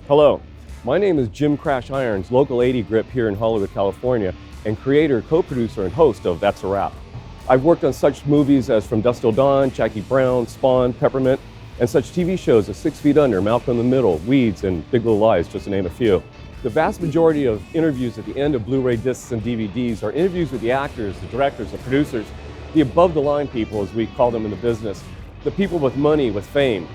Hello, my name is Jim Crash Irons, local 80 grip here in Hollywood, California, and creator, co-producer, and host of That's a Wrap. I've worked on such movies as From Dusk Till Dawn, Jackie Brown, Spawn, Peppermint, and such TV shows as 6 Feet Under, Malcolm in the Middle, Weeds, and Big Little Lies, just to name a few. The vast majority of interviews at the end of Blu-ray discs and DVDs are interviews with the actors, the directors, the producers, the above-the-line people, as we call them in the business, the people with money, with fame.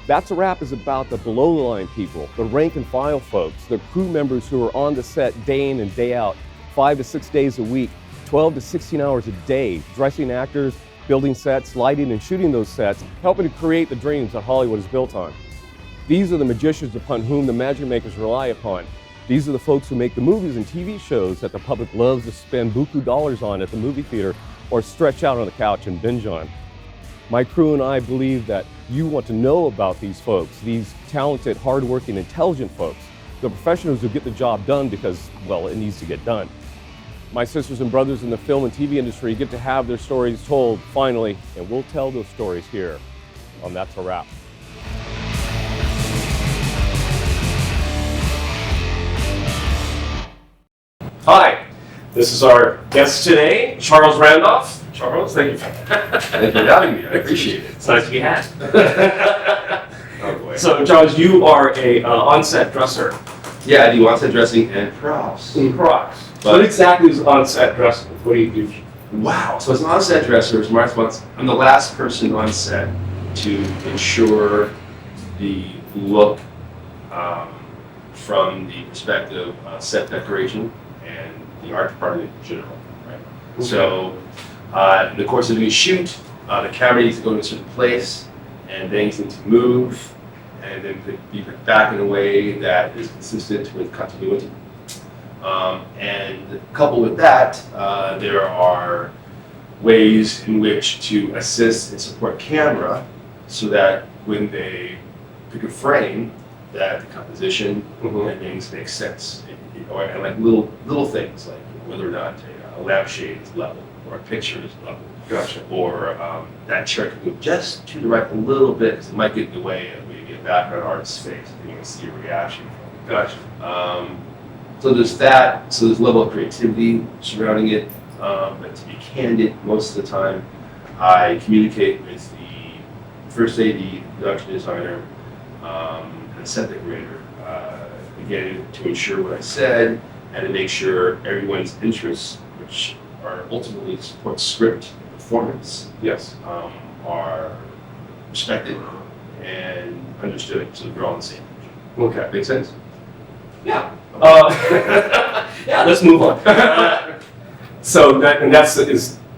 That's a Wrap is about the below-the-line people, the rank-and-file folks, the crew members who are on the set day in and day out, 5 to 6 days a week, 12 to 16 hours a day, dressing actors, building sets, lighting and shooting those sets, helping to create the dreams that Hollywood is built on. These are the magicians upon whom the magic makers rely upon. These are the folks who make the movies and TV shows that the public loves to spend buku dollars on at the movie theater or stretch out on the couch and binge on. My crew and I believe that you want to know about these folks, these talented, hardworking, intelligent folks, the professionals who get the job done because, well, it needs to get done. My sisters and brothers in the film and TV industry get to have their stories told, finally, and we'll tell those stories here on That's a Wrap. Hi, this is our guest today, Charles Randolph. Charles, thank you for having me. I appreciate it. It's nice to be had. Oh boy. So, Charles, you are a on-set dresser. Yeah, I do on-set dressing and props. Props. What exactly is on-set dressing? What do you do? Wow. So as an on-set dresser, I'm the last person on set to ensure the look from the perspective of set decoration and the art department in general. Right? Okay. So in the course of a shoot, the camera needs to go to a certain place, and things need to move, and then be put back in a way that is consistent with continuity. And coupled with that, there are ways in which to assist and support camera so that when they pick a frame, that the composition and things make sense. And like little things, like whether or not a lampshade is level or a picture is level. Gotcha. Or that chair can move just to the right a little bit because it might get in the way of maybe a background artist's face and you can see a reaction. Gotcha. So there's that, so there's a level of creativity surrounding it, but to be candid, most of the time I communicate with the first AD, production designer, and the set decorator, again, to ensure what I said and to make sure everyone's interests, which are ultimately support script and performance, Yes. are respected and understood, so we're all on the same page. Okay. Make sense? Yeah. Yeah, let's move on. So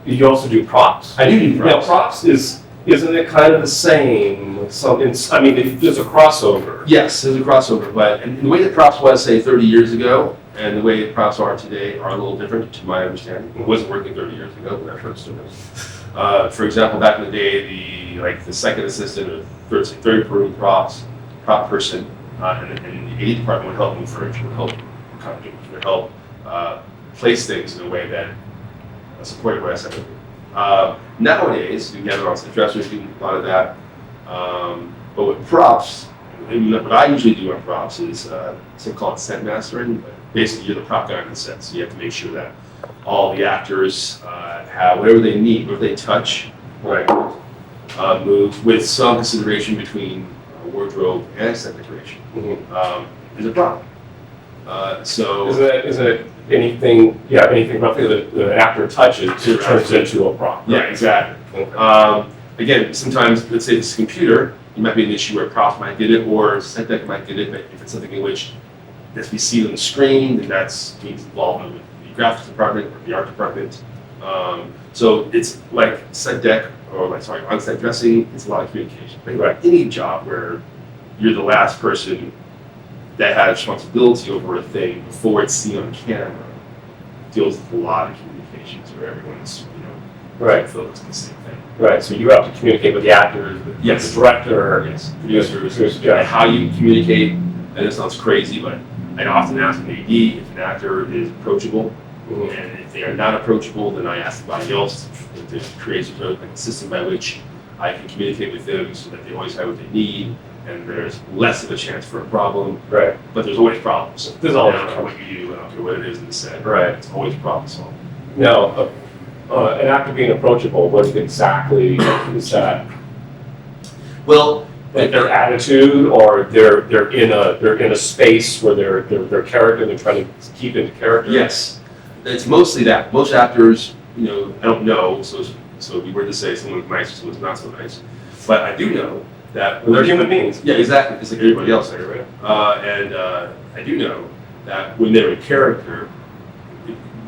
you also do props. I do props. Now, props isn't it kind of the same? So there's a crossover. Yes, there's a crossover, but and the way that props was, say, 30 years ago, and the way that props are today are a little different, to my understanding. It wasn't working 30 years ago when I first started. For example, back in the day, the second assistant or third room prop person, and the AD department would help move furniture, would help continuity, would help place things in a way that supported what I said. Nowadays, we have on-set dressers doing a lot of that, but with props, and what I usually do on props is something called set mastering. But basically, you're the prop guy on the set, so you have to make sure that all the actors have whatever they need, whatever they touch, right, move with some consideration between wardrobe and set decoration. Is a prop. So is it anything roughly that the actor touches to turns into a prop? Yeah, exactly. Okay. Again, sometimes, let's say this computer, it might be an issue where props might get it or set deck might get it, but if it's something in which that's be seen on the screen, then that's means involvement with the graphics department or the art department. So it's like set deck on-set dressing, it's a lot of communication. Like any job where you're the last person that has responsibility over a thing before it's seen on camera deals with a lot of communications where everyone's focused on the same thing. Right. So you have to communicate with the actors, with the director, producers, and how you communicate. And it sounds crazy, but I often ask an AD if an actor is approachable, and if they are not approachable, then I ask somebody else to create a system by which I can communicate with them so that they always have what they need, and there's less of a chance for a problem. Right. But there's always problems. There's always I don't care what you do, I don't care what it is in the set. Right. It's always problem solving. Now, an actor being approachable, what exactly is that? Well, Like their attitude, or they're in a space where their character, they're trying to keep into character. yes, it's mostly that. Most actors, I don't know, so it'd be weird to say someone's nice or someone's not so nice. But I do know that They're human beings. Yeah, exactly, just like everybody else there, right? And I do know that when they're in character,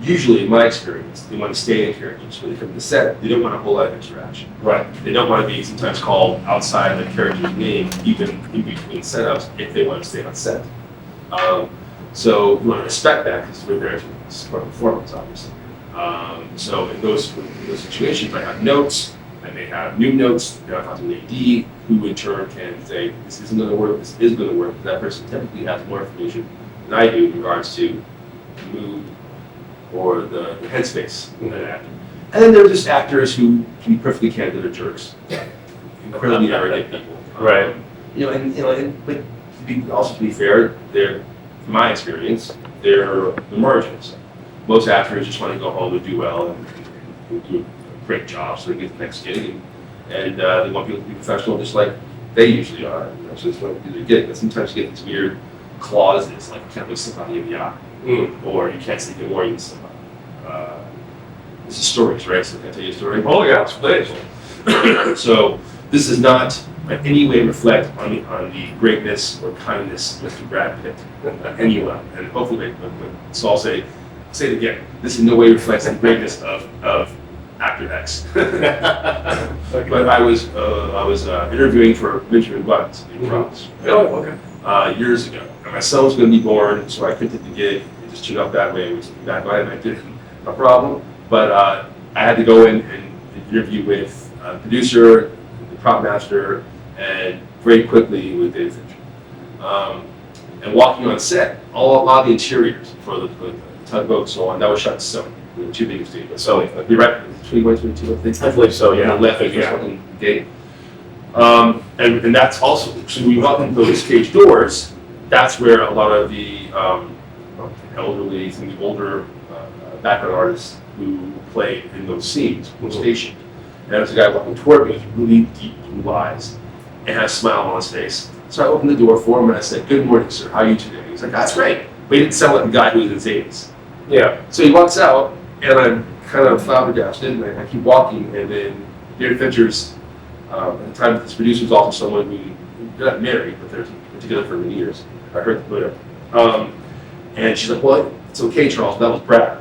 usually in my experience, they want to stay in character. So when they come to the set, they don't want a whole lot of interaction. Right. They don't want to be sometimes called outside the character's name, even in between setups, if they want to stay on set. So you want to respect that because we're there for performance, obviously. So in those situations, I have notes. I may have new notes. I talk to an AD, who in turn can say, this isn't going to work, this is going to work. That person typically has more information than I do in regards to the mood or the headspace in that actor. And then there are just actors who can be perfectly candid or jerks. Incredibly arrogant people. Right. But also to be fair, they're, from my experience, they're the margins. Most actors just want to go home and do well and do a great job so they get the next gig, and they want people to be professional just like they usually are. So it's what they get. But sometimes you get these weird clauses like you can't look somebody in the eye, or you can't sleep in warning somebody. This is stories, right? So can I tell you a story? Oh yes, please. So this does not in any way reflect on the greatness or kindness of Mr. Brad Pitt, anyone. And hopefully, so I'll say it again. This in no way reflects the greatness of Actor X. Okay. But I was interviewing for Benjamin Buttons in France. Oh, okay. Years ago. And my son was going to be born, so I couldn't take the gig. It just turned out that way, which is bad by and I did no problem. But I had to go in and interview with the producer, the prop master, and very quickly with David Fincher. And walking on set, a lot of the interiors for the tugboat and so on, that was shot in Sony, the two biggest studios. So you're right, 21, 22, I think. I believe so, yeah. On the left, there's fucking gate. And that's also, so when you walk into those cage doors, that's where a lot of the elderly, some of the older background artists who played in those scenes were stationed. And there was a guy walking toward me with really deep blue eyes and had a smile on his face. So I opened the door for him and I said, "Good morning, sir. How are you today?" He's like, "That's great." But he didn't sound like the guy who was in his 80s. Yeah. So he walks out and I'm kind of flabbergasted and I keep walking, and then David Fincher's, at the time this producer was also someone who, they're not married, but they're together for many years. I heard the whatever. And she's like, "Well, it's okay, Charles, that was Brad."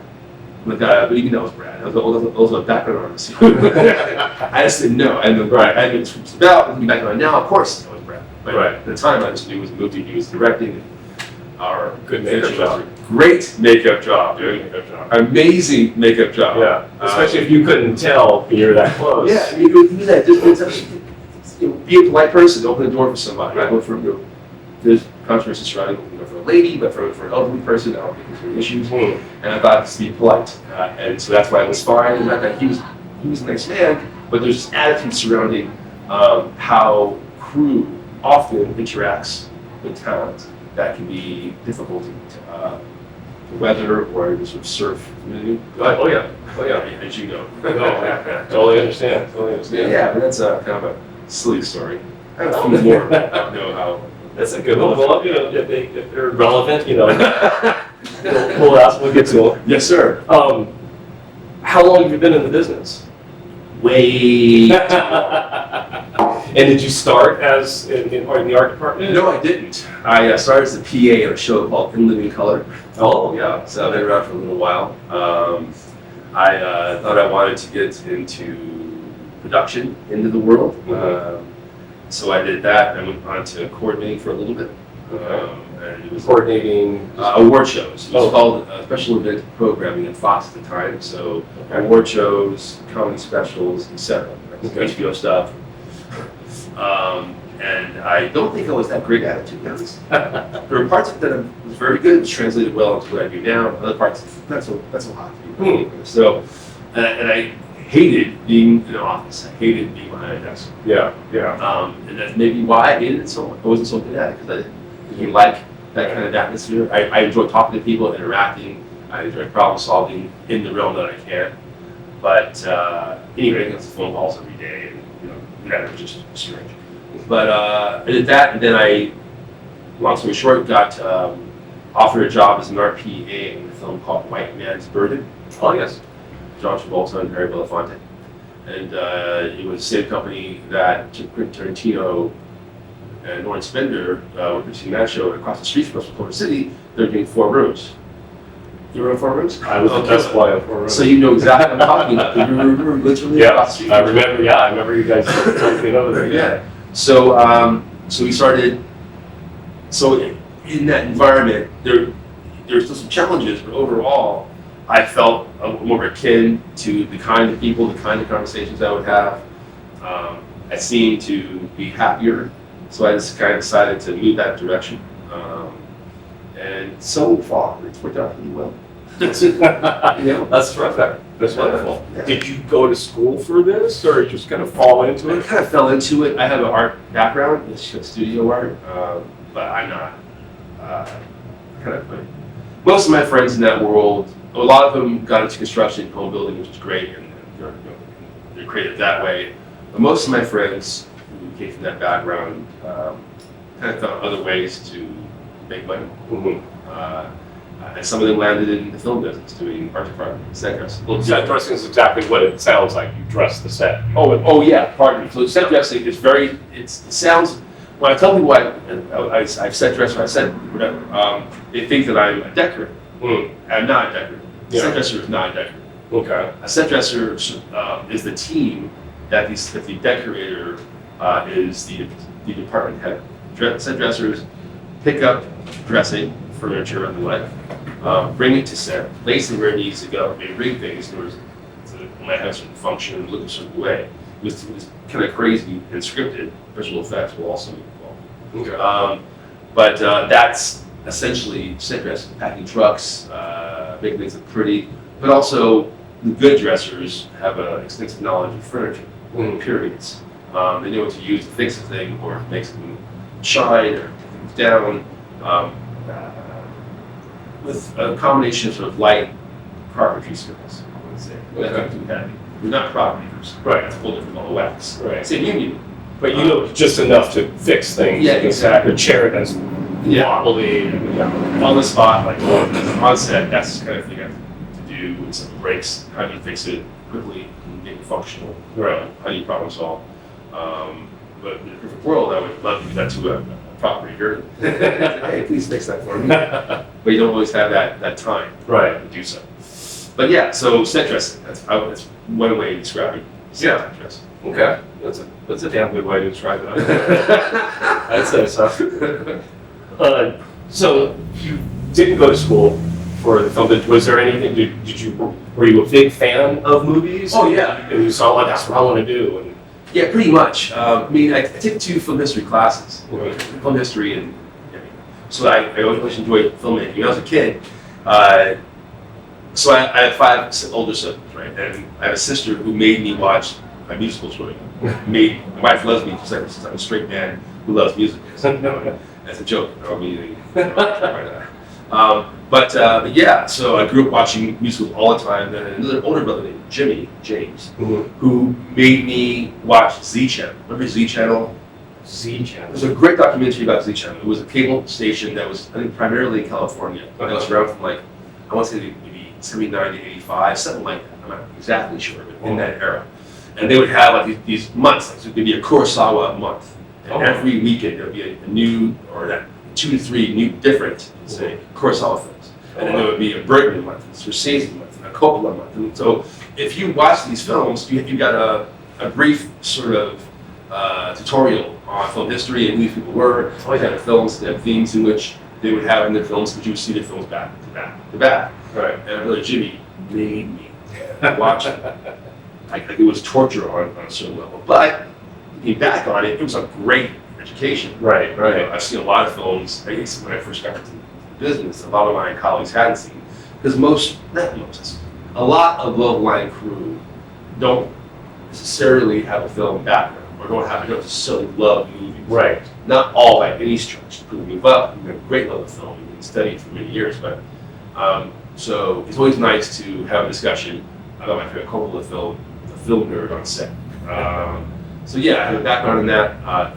I'm like, "What do you mean that was Brad?" I was a background artist. I just didn't know. And then I knew what it was about, and back on now, of course, it was Brad. But at the time, I just knew it was a movie he was directing. And our Good makeup job. Great makeup job, dude. Good makeup job. Amazing makeup job. Yeah. Especially if you couldn't tell when you're that close. Yeah, I mean, you do that. Just be a polite person. Open the door for somebody. I go for there's controversy surrounding opening the door for a lady, but for an elderly person, I don't think there's any issues. And I thought to be polite, and so that's why it was fine. And I thought he was a nice man, but there's this attitude surrounding how crew often interacts with talent that can be difficult to weather or to sort of surf. Oh yeah. As you know. Totally understand. Yeah, but that's kind of a silly story. I have a few more. I don't know how. That's a good one. Well, if they're relevant, we'll get to them. Yes, sir. How long have you been in the business? Way. And did you start as in the art department? No, I didn't. I started as a PA on a show called In Living Color. Oh, Yeah, so I've been around for a little while. I thought I wanted to get into production into the world. So I did that. I went on to coordinating for a little bit. And it was Coordinating award shows. It was called Special Event Programming at Fox at the time. So award shows, comedy specials, etc. HBO stuff. And I don't think I was that great at it, to be honest. There were parts of it that I was very good, which translated well into what I do now. Other parts, not so hot. So, and hated being in an office. I hated being behind a desk. Yeah. And that's maybe why I hated it so much. I wasn't so good at it because I didn't like that kind of atmosphere. I enjoy talking to people, interacting. I enjoy problem solving in the realm that I can. But anyway, it's phone calls every day, and that was just strange. But I did that, and then I, long story short, got offered a job as an RPA in a film called White Man's Burden. Oh yes. John Travolta and Harry Belafonte. And it was the same company that Quentin Tarantino and Lawrence Bender were producing that show. And across the street from us in Culver City, they're doing 4 Rooms. You were in 4 Rooms? I was the best boy of 4 Rooms. So you know exactly what I'm talking about. You were literally across the street. I remember. Yeah, I remember you guys talking over there. Yeah. So we started. So in that environment, there's still some challenges, but overall, I felt more akin to the kind of people, the kind of conversations I would have. I seemed to be happier, so I just kind of decided to move that direction. And so far, it's worked out pretty well. That's terrific. That's wonderful. Yeah. Did you go to school for this, or just kind of fall into I it? kind of fell into it. I have an art background, it's studio art, but I'm not most of my friends in that world, a lot of them got into construction, home building, which is great, and they're creative that way. But most of my friends who came from that background kind of found other ways to make money. And some of them landed in the film business doing art department, set dressing. Well, set dressing is exactly what it sounds like. You dress the set. Oh yeah, pardon me. So set dressing is it sounds, when I tell people I've set dresser, I said whatever, they think that I'm a decorator. I'm not a decorator. Yeah. Set dresser is not a decorator. Okay. A set dresser is the team that the decorator is the department head. Set dressers pick up dressing, furniture, and the like, bring it to set, place it where it needs to go. They rig things in order to might have a certain function and look a certain way. It was kind of crazy and scripted. Visual effects will also be involved. Okay. But that's essentially set dressing, packing trucks, making things look pretty. But also, the good dressers have an extensive knowledge of furniture, periods. They know what to use to fix a thing or make something shine or take things down. With a combination of sort of light carpentry skills, I would say. Nothing too heavy. We're not prop makers. Right. That's a whole different level of wax. Right. Same union. But you know just enough to fix things. Yeah, exactly. The chair that's wobbly. On the spot, like on set, that's the kind of thing I have to do. When something breaks, how do you fix it quickly and make it functional? Right. How do you problem solve? But in a perfect world, I would love to do that to a prop maker. Hey, please fix that for me. But you don't always have that time to do so. But yeah, so set dressing, that's one way to describe it. Set dressing. Okay, that's a damn good way to describe it. I'd say so. So you didn't go to school for the film. Was there anything? Were you a big fan of movies? Oh yeah. And you saw, like, that's what I want to do. And yeah, pretty much. I mean, I took 2 film history classes, film history, and so I always enjoyed filmmaking. When I was a kid, so I have 5 older siblings, right? And I have a sister who made me watch my musicals growing up. My wife loves me since I'm a straight man who loves music. That's a joke. I don't mean anything. But yeah, so I grew up watching musicals all the time. And another older brother named James, who made me watch Z Channel. Remember Z Channel? Z Channel. There's a great documentary about Z Channel. It was a cable station that was, I think, primarily in California. It was around from I want to say maybe 79 to 85, something like that. I'm not exactly sure, but in that era. And they would have these months, so it'd be a Kurosawa month. And every weekend there'd be a new, or 2 to 3 new different, say, Kurosawa films. And then there would be a Bergman month, a Scorsese month, and a Coppola month. And so if you watch these films, you got a brief sort of tutorial on film history and who these people were, what kind of films, they have themes in which they would have in their films, but you would see their films back to back to back. Right. And my brother Jimmy made me watch it. Like it was torture on a certain level. But looking back on it, it was a great education. Right. You know, I've seen a lot of films, I guess when I first got into the business, a lot of my colleagues hadn't seen. Because a lot of low-line crew don't necessarily have a film background or don't necessarily love movies. Right. Not all by any stretch, but I have a great love of film and studied for many years. But so it's always nice to have a discussion about my favorite Coppola film, a film nerd on set. So yeah, I have a background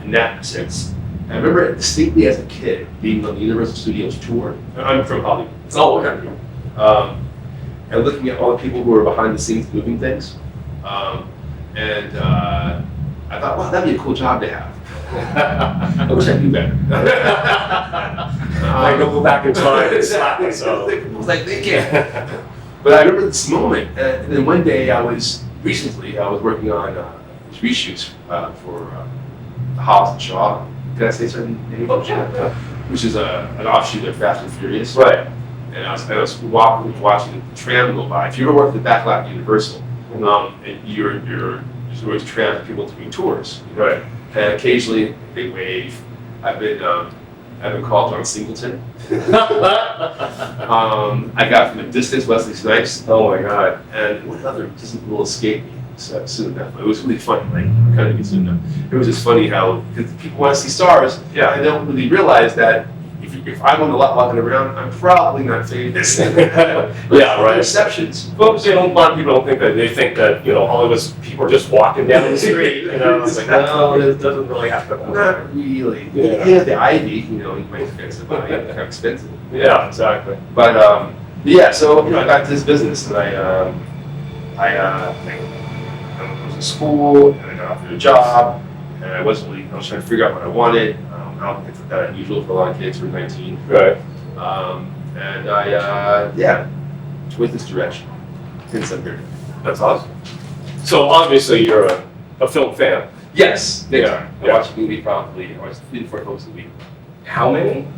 in that sense. I remember distinctly as a kid being on the Universal Studios tour. I'm from Hollywood. It's all over here. And looking at all the people who were behind the scenes moving things. And I thought, wow, that'd be a cool job to have. I wish I knew better. I go back in time and slap myself. I was like, they can't. But I remember this moment, and then one day I was working on reshoots for the Hobbs and Shaw. Can I say certain names? Oh, yeah. Which is an offshoot of Fast and Furious. Right. And I was watching the tram go by. If you ever worked at the back lot at Universal, and you're always trams people doing tours. Right. And occasionally they wave. I've been called John Singleton. I got from a distance Wesley Snipes. Oh my God. And what other just will escape me soon enough. It was really funny, like kind of get soon enough. It was just funny how because people want to see stars, yeah, and they don't really realize that if I'm on the lot walking around, I'm probably not famous. Yeah, right. Exceptions. Folks, a lot of people don't think that. They think that Hollywood's people are just walking down the street. It's like, no, it doesn't really happen. Not really. Yeah. Yeah, the Ivy, you might expensive, but kind of expensive. Yeah, exactly. But yeah, so I got to this business, and I was in school, and I got offered a job, and I was trying to figure out what I wanted. I don't think it's that unusual for a lot of kids who are 19. Right. And I went this direction. Since I'm here. That's awesome. So obviously you're a film fan. Yes. Yeah. I watch a movie probably. I watch 3 to 4 films a week. How many?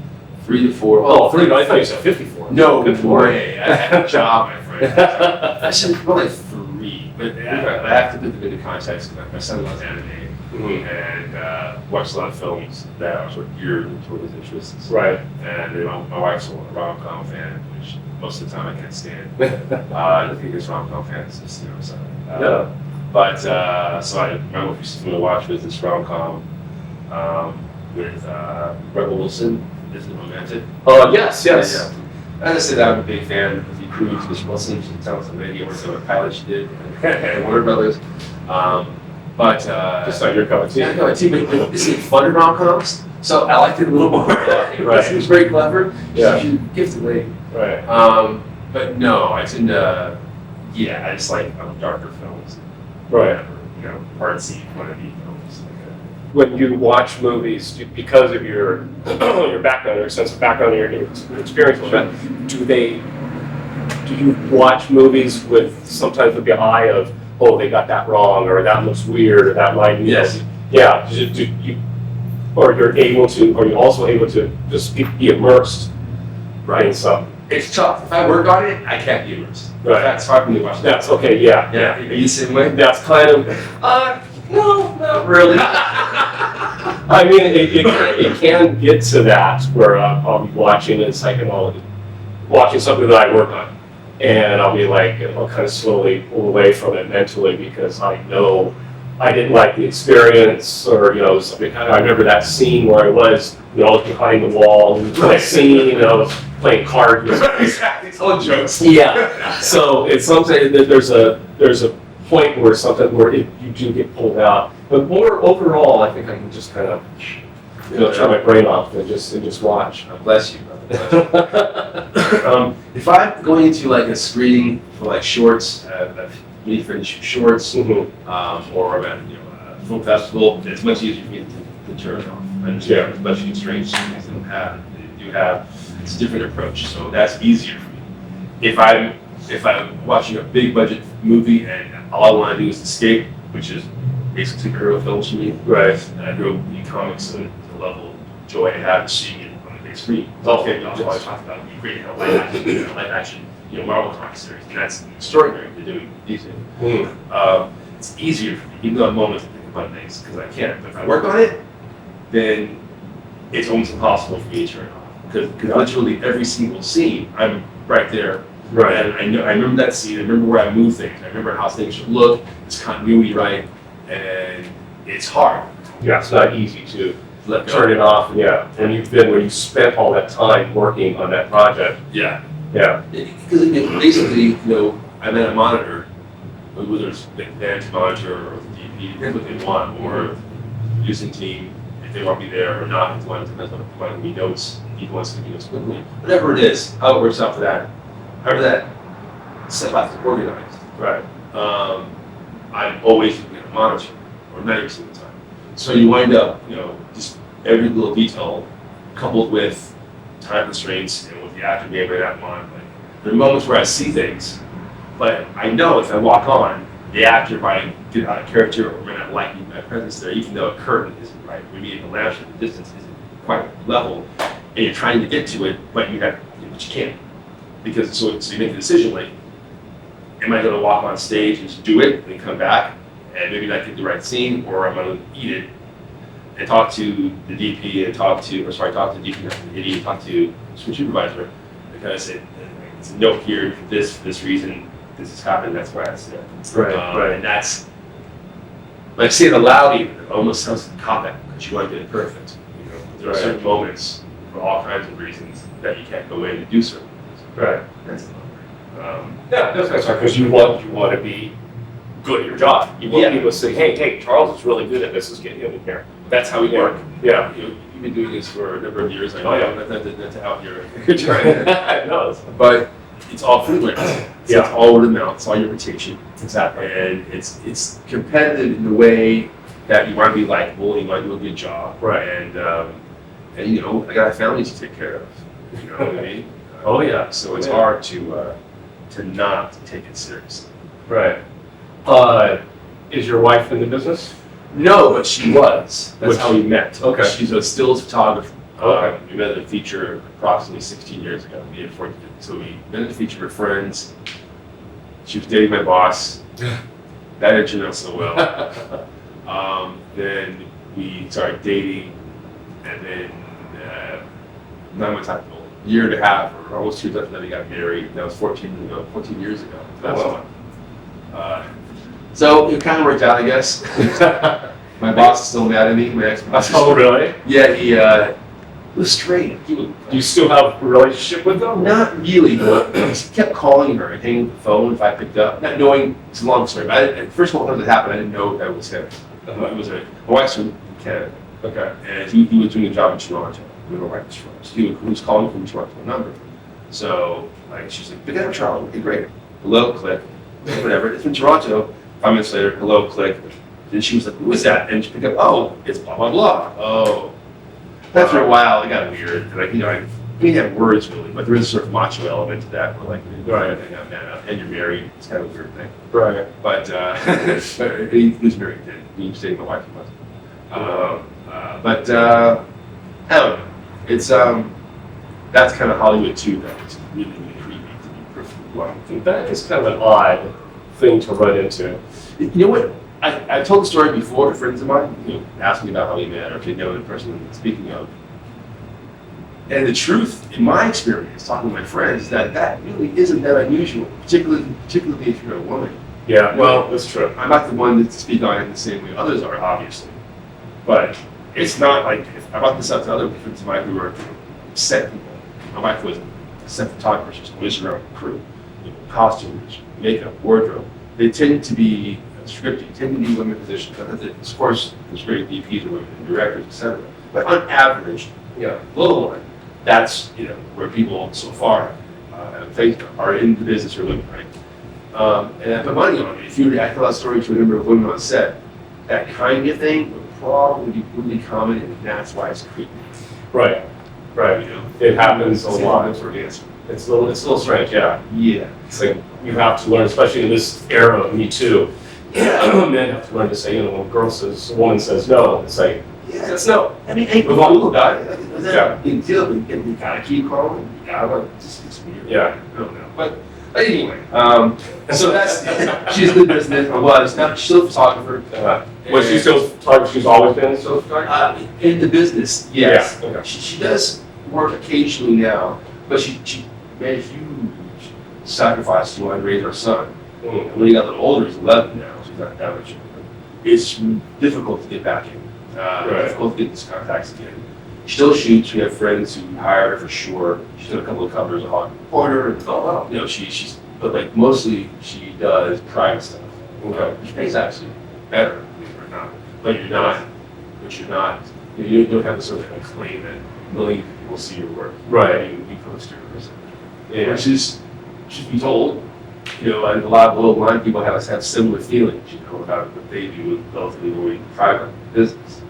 3 to 4. Oh, 3. I thought you said 54. No, good for way. I have a job, my friend. I should probably like 3, but I have to put them into context. My son loves anime. Mm-hmm. And watched a lot of films that are sort of geared toward his interests. Right. And my wife's a rom-com fan, which most of the time I can't stand. I think it's rom-com fans, just so. Yeah. But so my most recent watch was this rom-com with Rebel Wilson. Is it romantic? Yes. Yeah. As I said, I'm a big fan of the Cruise, Miss Wilson. She tells the lady works on a pilot she did, and Warner Brothers. But just not your cup of tea. Yeah, no, it's even this is funner rom-coms, so I liked it a little more. Right. It was very clever. Yeah. She's a gifted lady. Right. But no, I tend to, I just like darker films. Right. Artsy, wannabe films. When you watch movies, because of your background, your sense of background, your experience with that, do you watch movies sometimes with the eye of, oh, they got that wrong, or that looks weird, or that might be. Yes. Yeah. Or you're also able to just be immersed, right, in something. It's tough. If I work on it, I can't be immersed. Right. That's hard for me to watch. That's okay. Yeah. Yeah. Are you the same way? That's kind of. No, not really. I mean, it can get to that where I'll be watching it. It's like watching something that I work on. And I'll be like, I'll kind of slowly pull away from it mentally because I know I didn't like the experience, or something. I remember that scene where I was, I was behind the wall, that scene, I was playing cards. Exactly, all jokes. Yeah. So it's something that there's a point where you do get pulled out, but more overall, I think I can just kind of turn my brain off and just watch. Bless you. If I'm going into like a screening for like shorts, mini fringe shorts, Mm-hmm. or I'm at a film festival, it's much easier for me to turn it off. I understand, especially in strange things they do have. It's a different approach, so that's easier for me. If I'm watching a big budget movie and all I want to do is escape, which is basically superhero films for me, Right. and I go read comics and the level of joy I have seeing it on the big screen. Okay, that's why I talk about the great live action, Marvel comic series, and that's extraordinary to do these days. Mm. It's easier for me, even though I'm moments to think about things, because I can't. But if I work on it, then it's almost impossible for me to turn it off. Because literally every single scene, I'm right there Right. And I remember that scene. I remember where I moved things. I remember how things should look. It's continuity, right? And it's hard. Yeah, it's not easy to Let go. turn it off. Yeah, when you spent all that time working on that project. Yeah. Yeah. Because basically, I'm at a monitor, whether it's the advanced monitor or the DP, depends what they want, or using team, if they want me there or not, if they want to be notes, he wants to be notes quickly. Whatever it is, how it works out for that, however that setup is organized. Right. I'm always looking at a monitor, or 90% of the time. So you wind up, just every little detail coupled with time constraints and with the actor being able to have on. Like, there are moments where I see things, but I know if I walk on, the actor might get out of character or may not like my presence there, even though a curtain isn't right. Maybe the lamp at the distance isn't quite level, and you're trying to get to it, but you can't. Because so you make the decision like, am I going to walk on stage and just do it and come back and maybe not get the right scene, or am I going to eat it and talk to the DP and talk to the DP, not the DD, and talk to the supervisor and kind of say, it's a note here for this reason, this has happened, that's why it's there. Right. And that's, when I say it aloud, even, it almost sounds like a cop-out because you want to get it perfect. There are certain moments for all kinds of reasons that you can't go in and do certain things. Right. That's That's right, because you want to be good at your job. You want people to say, hey, Charles is really good at this. Let's get him in here. That's how we work. Yeah. You've been doing this for a number of years. I know. Oh, yeah. That's out here. You're trying to. No, But it's all freelance. It's all word of mouth. It's all your reputation. exactly. And it's competitive in the way that you want to be likable. You want to do a good job. Right. And I got a family to take care of. You know what I mean? Oh yeah. So it's hard to not take it seriously. Right. Is your wife in the business? No, but she was. That's Which- how we met. Okay. She's a stills photographer. Okay. We met at a feature approximately 16 years ago. We had 14. So we met at the feature, we're friends. She was dating my boss. That didn't turn out so well. Then we started dating, and then 9 months after, a year and a half, or almost 2 years after that, we got married. That was 14 years ago. That's Wow. So it kind of worked out, I guess. My boss is still mad at me. My ex-boss. Oh really? Yeah, he was straight. He was, Do you still have a relationship with them? not really, but he kept calling her and hanging up the phone if I picked up. Not knowing, it's a long story, but first of all, when it happened, I didn't know that was him. It was my wife's from Canada, Okay. and he was doing a job in Toronto. My wife was Toronto. So he was calling from Toronto number. So she's like, pick up Charles. Okay, great. Hello, click. Whatever. It's from Toronto. 5 minutes later, hello, click. Then she was like, who is that? And she picked up, oh, it's blah, blah, blah. Oh. After a while, it got weird. We didn't have words really, but there is a sort of macho element to that. We're like, Right. and you're married. It's kind of a weird thing. Right. But he was married then. He was dating my wife. But I don't know. It's that's kind of Hollywood too. Though it's really, really creepy to be perfectly blunt. That is kind of an odd thing to run into. You know what? I told the story before to friends of mine, asked me about how we met or if they know the person I'm speaking of. And the truth, in my experience, talking to my friends, is that really isn't that unusual, particularly if you're a woman. Yeah, well, that's true. I'm not the one to speak on it the same way others are, obviously. But it's not like, I brought this up to other friends of mine who were set people. My wife was a set photographer, she's always around crew, costumes, makeup, wardrobe. They tend to be scripted, tend to be women positions. Of course, there's great DPs and women and directors, etc. But on average, low line, that's where people so far are in the business or women, right? And I put money on it. If you I tell that story to a number of women on set, that kind of thing would probably be really common, and that's why it's creepy. Right. Right. It happens a lot. For dancing. It's a little strange, yeah. Yeah. It's like you have to learn, especially in this era of Me Too. Men have to learn to say, when a woman says no, it's like, that's no. I mean, ain't Move on. cool about it. Is that Yeah. a big deal? But you gotta keep calling. You gotta just it's weird. Yeah. I don't know. But anyway, so that's she's in the business. Or was now she's still a photographer. Was she still photographer? She's always been still a photographer? In the business, yes. Yeah, okay. She does work occasionally now, but she made a huge sacrificed to raise our son. And when he got a little older, he's 11 now, so he's not that much older. It's difficult to get back in. Difficult to get these contacts again. She still shoots. We have friends who hire her for sure. She's done a couple of covers of Hot Reporter. Oh wow. You know, she's but like mostly she does private stuff. Which pays actually better, believe it or not. But you're not. You don't have the sort of claim that millions of people see your work. Right. You post your person. Which is, should be told. You know, and a lot of low-line people have similar feelings, you know, about what they do with relatively private business.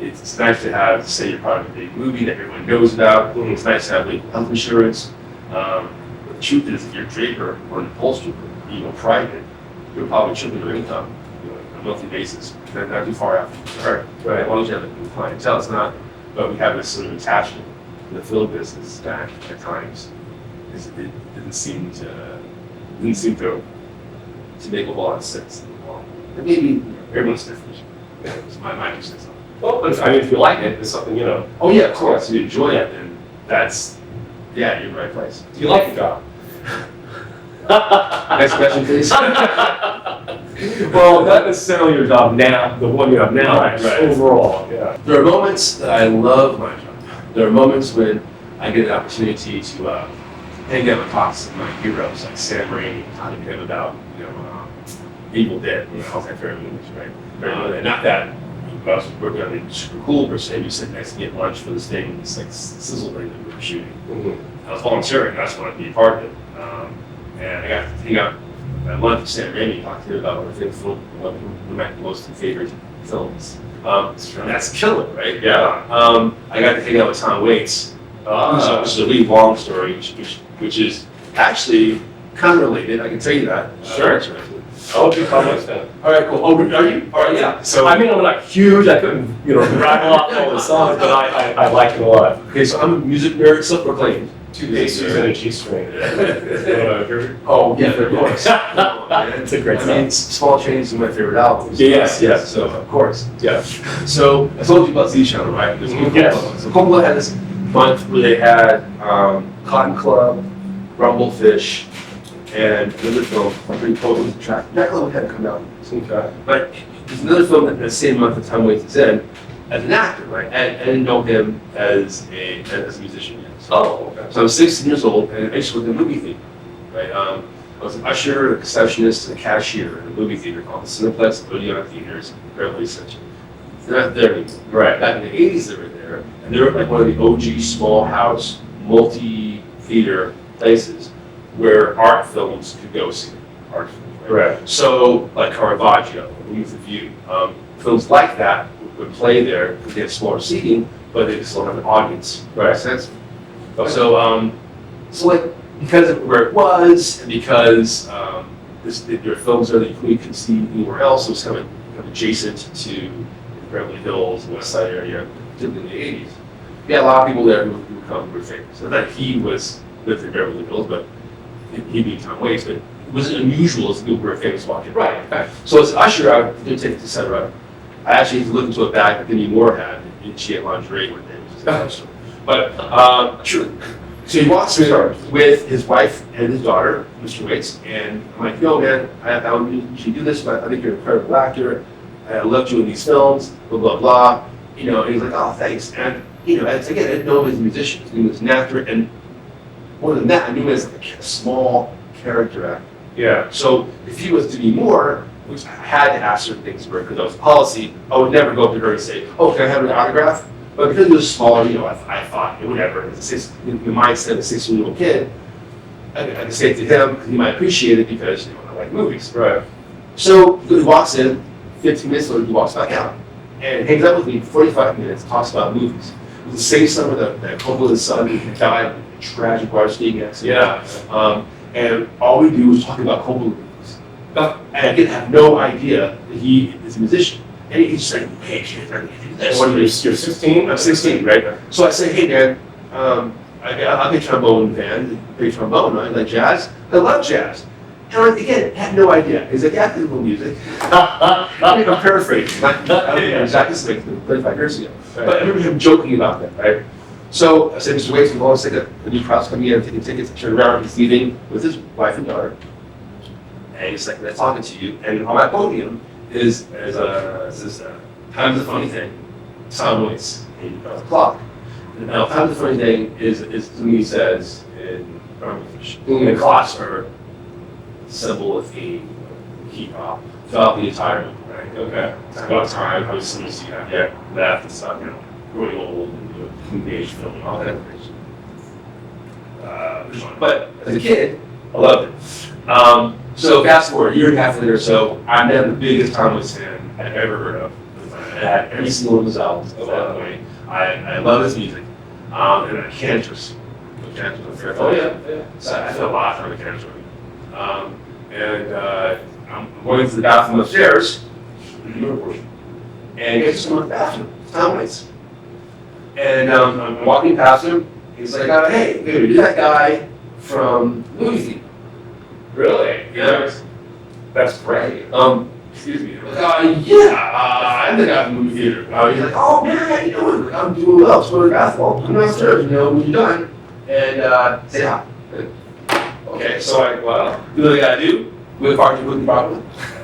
It's nice to have, say, you're part of a big movie that everyone knows about. It's nice to have legal health insurance. But the truth is, if you're a draper or an upholsterer, you know, private, you're probably tripling your income, you know, on a monthly basis. Not too far after you start. Right. As long as you have a good clientele, it's not. But we have this sort of attachment to the film business that at times it didn't seem to make a lot of sense. And maybe everyone's different. It's my 2 cents on it. Well, but if you like it, it's something, you know. Oh yeah, of course. If you enjoy it, then that's, you're in the right place. Do you like the job? Next question, please. Well, not necessarily your job now, the one you have now, Right. overall, yeah. There are moments that I love my job. There are moments when I get an opportunity to hang out and talk to my heroes, like Sam Raimi, talking to him about, you know, Evil Dead, you know, all my favorite movies, right? And not that I was working on anything super cool per se, we sit next to get lunch for this thing, this like sizzle thing that we were shooting. I was volunteering, I just wanted to be a part of it. And I got to hang out at lunch with Sam Raimi, talk to him about what I my most favorite films. That's killer, right? Yeah. I got to hang out with Tom Waits, which is a really long story, which is actually kind of related. I can tell you that. Sure. I'll do comments then. All right, cool. Oh, are you? All right, yeah. So I'm not huge. I couldn't, rattle off all the songs, but I like it a lot. Okay, so I'm a music nerd, self-proclaimed. 2 bases and a G string. Oh, yeah, of course. It's a great song. Small Changes is my favorite album. Yes. So, of course. Yeah. So, I told you about Z Channel, right? Yes. So, Coppola had this month where they had Cotton Club, Rumblefish, and another film, pretty cool with the track. That club hadn't come out. Okay. But there's another film that the same month that Tom Waits is in as an actor, right? I didn't know him as a musician yet. Okay. So I was 16 years old, and I used to work in a movie theater, right? I was an usher, a receptionist, and a cashier in a movie theater called the Cineplex Odeon Theaters in Beverly Center. They're not there anymore. Right. Back in the 80s, they were there, and they were like one of the OG small house, multi-theater places where art films could go see art films. Right. So, like Caravaggio, Youth of View, films like that would play there because they have smaller seating, but they still have an audience. Right. Makes sense? Okay. So like because of where it was, and because there are films there that you couldn't see anywhere else, it was kind of adjacent to Beverly Hills, West Side area, particularly in the 80s. We had a lot of people there who were famous. Not that he lived in Beverly Hills, but he being Tom Waits, but it wasn't unusual as people who were famous walking. Right. So as an usher, I did take it to set her up. I actually looked into a bag that Demi Moore had, and she had lingerie with it, which is another story. But sure. So he walks in with his wife and his daughter, Mr. Waits, and I'm like, yo man, I found you should do this, but I think you're an incredible actor. I loved you in these films, blah, blah, blah. You know, and he's like, oh, thanks. And, you know, again, I didn't know him as a musician. I knew him as an actor, and more than that, I knew him as like a small character actor. Yeah. So if he was to be more, which I had to ask certain things for, because that was policy, I would never go up to her and say, oh, can I have an autograph? But because he was smaller, you know, I thought, whatever, in the mindset of a 16-year-old kid, I could say it to him, because he might appreciate it because, you know, I like movies. Right. So he walks in, 15 minutes later, he walks back out, and hangs out with me for 45 minutes, talks about movies. It was the same summer that Coppola's son died in a tragic car speeding accident. Yeah. And all we do is talk about Coppola movies. And I didn't have no idea that he is a musician. And he's just like, hey, kid, I can do this. What are you, you're 16? I'm 16, right? So I say, hey, man, I'm a trombone fan. You play trombone, right? Like jazz? I love jazz. And again, had no idea. He's like, yeah, physical music. I'm paraphrasing. I don't know exactly, like 35 years ago. But I remember him joking about that, right? So I said, Mr. Waits, we're going to take a new props coming in, taking tickets, turned around, he's leaving with his wife and daughter. And he's like, they're talking to you. And on my podium is this time's the funny thing, Tom Waits, and he draws a clock. And now, time's the funny thing is something he says in English. And clocks are a symbol of theme, hip hop, throughout the entire movie, right? Okay. It's about time, obviously, you see that, left and stuff, really old, teenage film and all that information. But as a kid, I loved it. So fast forward a year and a half later or so, I'm now the biggest Tom Waits fan I've ever heard of. I had every single one of his albums at that point. I love his music. And I can't just. Oh yeah. So I feel a lot from the Cantor's I'm going to the bathroom upstairs, and I get to someone in the bathroom, it's Tom Waits. And I'm walking past him, he's like, hey, you're that guy from the movie theater. Really? Yeah. That's great. Excuse me. I'm the guy from the movie theater. He's like, oh man, how you doing? Like, I'm doing well. It's going to basketball. I'm downstairs, when you're done. And say hi. Okay, so I, well, do what I gotta do. With Parker with the problem.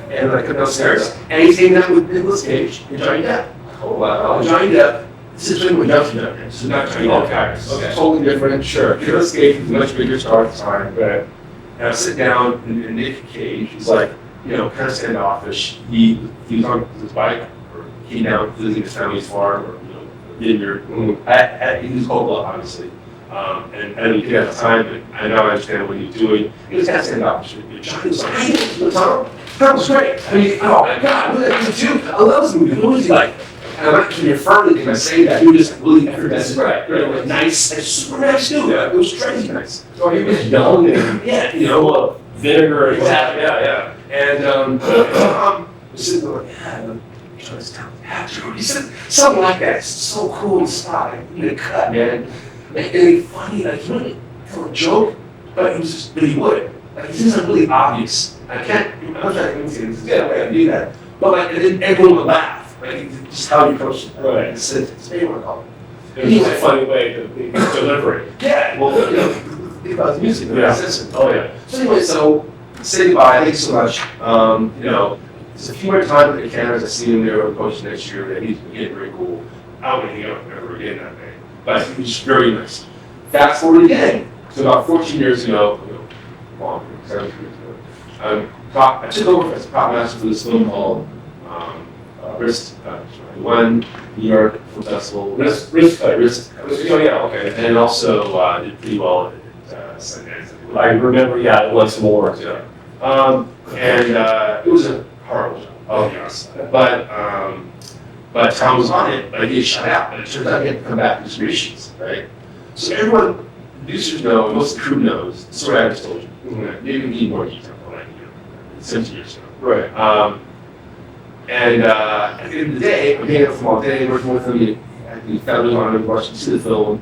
And I come downstairs, and he's hanging out with Nicolas Cage and Johnny Depp. Oh wow. Johnny Depp. This is when Johnson Depp. This is not Johnny Depp. Okay. Totally different. Sure. Nicolas Cage was a much bigger star at the time. Right. And I sit down, and Nick Cage, he's like, kind of standoffish. He was on his bike, or came down visiting his family's farm, or vineyard. He was Coca, obviously. And I didn't think at the time, but I now understand what he was doing. He was kind of standoffish. Johnny was like, hey, Tom, that was great. I mean, oh my God, look at you too. I love this movie. What was he like? And I'm actually affirming when I say that. He was just really effortless. Right. Like nice, and super nice too. Yeah. It was crazy nice. So he was young and vinegar. Exactly. Yeah. And Tom was sitting there like, he said something like that. It's so cool and spot. You need a cut, man. And it's funny, like he wouldn't tell a joke, but he was just, but he would. Like this isn't really obvious. I'm trying to imitate this. Yeah, I do that. But like, and then everyone would laugh. Like just how he approached it. Right. It's maybe what I call it. It was a funny way to deliver it. Yeah. Well, think about the music. Yeah. Oh yeah. So anyway, so say goodbye. Thanks so much. There's a few more times at the Cantor's. I see him there over the course of next year. That he's getting very cool. I don't want to hang out ever again that day. But he was very nice. Fast forward again. So about 14 years ago, 17 years ago, I took over as prop master for this film called Risk. Won New York Film Festival. Risk. Oh yeah, okay. And also did pretty well at Sundance. I remember, it won some awards. Yeah. It was a horrible job. Oh yes. But Tom was on it, but he was shut out, and it turns out he had to come back to distributions, right? So everyone, producers know, and most of the crew knows, the story I just told you. Maybe we need more detail, like 17 years ago. Right. At the end of the day, I'm hanging out with him all day, working with him. He found me on him, watching the film.